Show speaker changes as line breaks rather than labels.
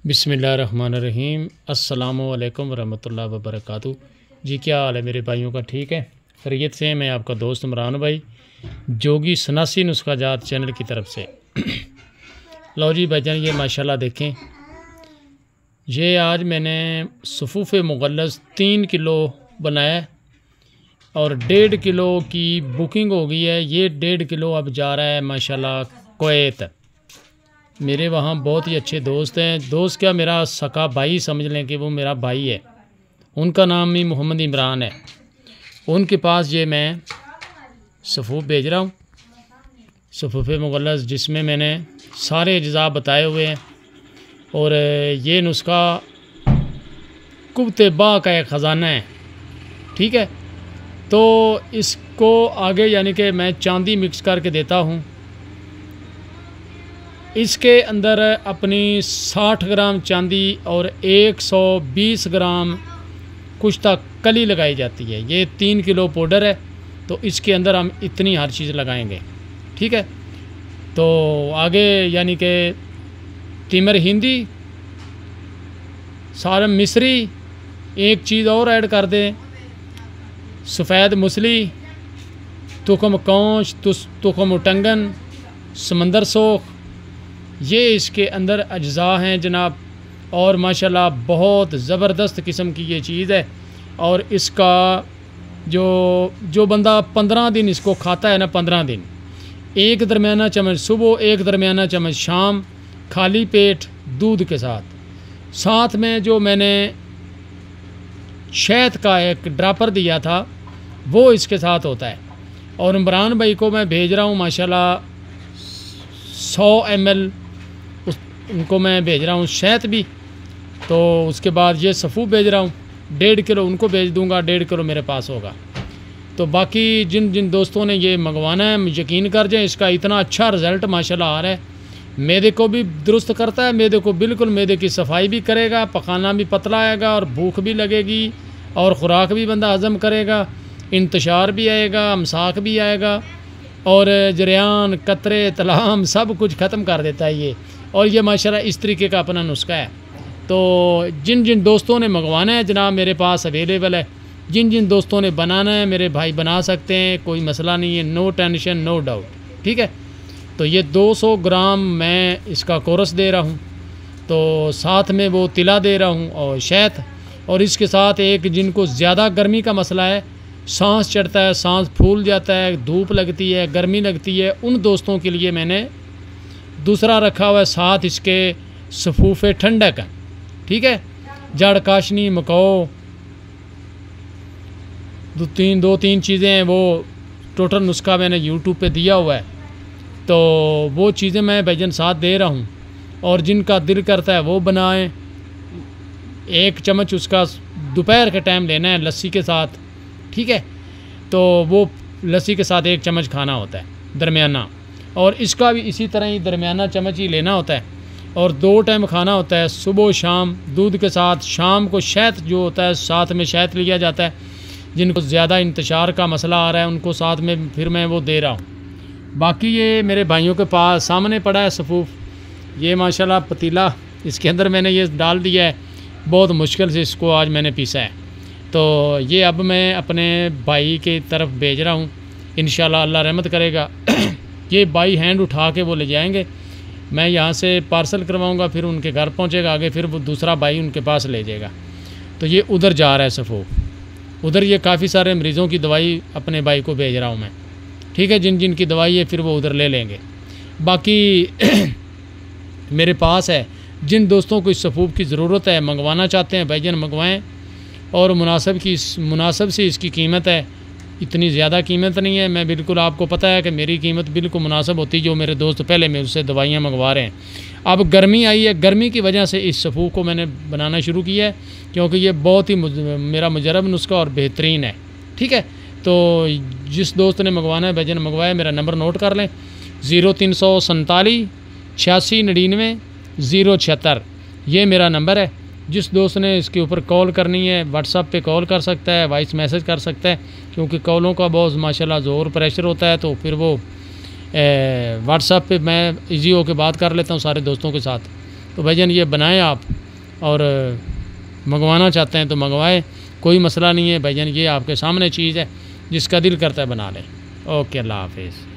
बिस्मिल्लाहिर्रहमानिर्रहीम। अस्सलामुअलैकुम वरहमतुल्लाहि वबरकातुहू। जी क्या हाल है मेरे भाइयों का? ठीक है, खैरियत से। मैं आपका दोस्त इमरान भाई, जोगी सनासी नुस्खा जात चैनल की तरफ से। लो जी भाईजान, ये माशाल्लाह देखें, ये आज मैंने सफ़ूफ़ मुग़ल्लज़ 3 किलो बनाया और 1.5 किलो की बुकिंग हो गई है। ये 1.5 किलो अब जा रहा है माशाल्लाह कुवैत। मेरे वहाँ बहुत ही अच्छे दोस्त हैं। दोस्त क्या, मेरा सका भाई समझ लें कि वो मेरा भाई है। उनका नाम ही मोहम्मद इमरान है। उनके पास ये मैं सफ़ूफ़ भेज रहा हूँ, सफ़ूफ़ मुग़ल्लज़, जिसमें मैंने सारे अज्ज़ा बताए हुए हैं। और ये नुस्खा कुव्वत बा का एक ख़जाना है। ठीक है, तो इसको आगे यानी कि मैं चांदी मिक्स करके देता हूँ। इसके अंदर अपनी 60 ग्राम चांदी और 120 ग्राम कुछ तक कली लगाई जाती है। ये 3 किलो पाउडर है, तो इसके अंदर हम इतनी हर चीज़ लगाएंगे। ठीक है, तो आगे यानी कि तिमर हिंदी, सारम मिस्री, एक चीज़ और ऐड कर दें, सफ़ेद मूसली, तुखम कौंच, तुखम उटंगन, समंदर सोख, ये इसके अंदर अज्ज़ा हैं जनाब। और माशाल्लाह बहुत ज़बरदस्त किस्म की ये चीज़ है। और इसका जो बंदा 15 दिन इसको खाता है ना, 15 दिन, एक दरमियाना चम्मच सुबह, एक दरमियाना चम्मच शाम, खाली पेट दूध के साथ। साथ में जो मैंने शहद का एक ड्रापर दिया था वो इसके साथ होता है। और इमरान भाई को मैं भेज रहा हूँ माशाल्लाह 100 ml उनको मैं भेज रहा हूँ शहद भी। तो उसके बाद ये सफ़ूफ़ भेज रहा हूँ, 1.5 किलो उनको भेज दूँगा, 1.5 किलो मेरे पास होगा। तो बाकी जिन जिन दोस्तों ने ये मंगवाना है, यकीन कर जाएँ, इसका इतना अच्छा रिज़ल्ट माशाल्लाह आ रहा है। मैदे को भी दुरुस्त करता है, मैदे को बिल्कुल मैदे की सफाई भी करेगा, पकाना भी पतला आएगा और भूख भी लगेगी और ख़ुराक भी बंदा हज़म करेगा, इंतशार भी आएगा, अमसाक भी आएगा और जरियान, कतरे, तलाम सब कुछ ख़त्म कर देता है ये। और ये माशाल्लाह इस तरीके का अपना नुस्खा है। तो जिन जिन दोस्तों ने मंगवाना है जनाब, मेरे पास अवेलेबल है। जिन जिन दोस्तों ने बनाना है मेरे भाई बना सकते हैं, कोई मसला नहीं है, नो टेंशन नो डाउट। ठीक है, तो ये 200 ग्राम मैं इसका कोरस दे रहा हूँ, तो साथ में वो तिला दे रहा हूँ और शहद। और इसके साथ एक, जिनको ज़्यादा गर्मी का मसला है, सांस चढ़ता है, सांस फूल जाता है, धूप लगती है, गर्मी लगती है, उन दोस्तों के लिए मैंने दूसरा रखा हुआ है साथ इसके सफ़ूफ़ ठंडक। ठीक है, जड़ काशनी, मकाओ, दो तीन चीज़ें हैं, वो टोटल नुस्खा मैंने यूट्यूब पे दिया हुआ है। तो वो चीज़ें मैं भाईजान साथ दे रहा हूँ। और जिनका दिल करता है वो बनाएं। 1 चम्मच उसका दोपहर के टाइम लेना है लस्सी के साथ। ठीक है, तो वो लस्सी के साथ 1 चम्मच खाना होता है दरमियाना, और इसका भी इसी तरह ही दरमियाना चम्मच ही लेना होता है। और 2 टाइम खाना होता है, सुबह शाम दूध के साथ, शाम को शहद जो होता है साथ में शहद लिया जाता है। जिनको ज़्यादा इंतशार का मसला आ रहा है उनको साथ में फिर मैं वो दे रहा हूँ। बाकी ये मेरे भाइयों के पास सामने पड़ा है सफ़ूफ़, ये माशाल्लाह पतीला, इसके अंदर मैंने ये डाल दिया है। बहुत मुश्किल से इसको आज मैंने पीसा है। तो ये अब मैं अपने भाई की तरफ भेज रहा हूँ, इंशाल्लाह अल्लाह रहमत करेगा। ये बाई हैंड उठा के वो ले जाएंगे, मैं यहाँ से पार्सल करवाऊँगा, फिर उनके घर पहुँचेगा आगे, फिर वो दूसरा भाई उनके पास ले जाएगा। तो ये उधर जा रहा है सफ़ूफ़, उधर ये काफ़ी सारे मरीज़ों की दवाई अपने भाई को भेज रहा हूँ मैं। ठीक है, जिन जिन की दवाई है फिर वो उधर ले लेंगे। बाकी मेरे पास है, जिन दोस्तों को इस सफ़ूफ़ की ज़रूरत है, मंगवाना चाहते हैं भाईजान मंगवाएँ। और मुनासिब से इसकी कीमत है, इतनी ज़्यादा कीमत नहीं है। मैं बिल्कुल, आपको पता है कि मेरी कीमत बिल्कुल मुनासिब होती है। जो मेरे दोस्त पहले मेरे उससे दवाइयाँ मंगवा रहे हैं। अब गर्मी आई है, गर्मी की वजह से इस सफ़ूफ़ को मैंने बनाना शुरू किया है, क्योंकि ये बहुत ही मेरा मुजरब नुस्खा और बेहतरीन है। ठीक है, तो जिस दोस्त ने मंगवाना है भाईजान मंगवाए। मेरा नंबर नोट कर लें, 0347 86 99 076, ये मेरा नंबर है। जिस दोस्त ने इसके ऊपर कॉल करनी है व्हाट्सएप पे कॉल कर सकता है, वॉइस मैसेज कर सकता है, क्योंकि कॉलों का बहुत माशाल्लाह ज़ोर प्रेशर होता है। तो फिर वो व्हाट्सएप पे मैं इजी होकर बात कर लेता हूँ सारे दोस्तों के साथ। तो भाईजान ये बनाएं आप, और मंगवाना चाहते हैं तो मंगवाएं, कोई मसला नहीं है भाईजान। ये आपके सामने चीज़ है, जिसका दिल करता है बना लें। ओके, अल्लाह हाफिज़।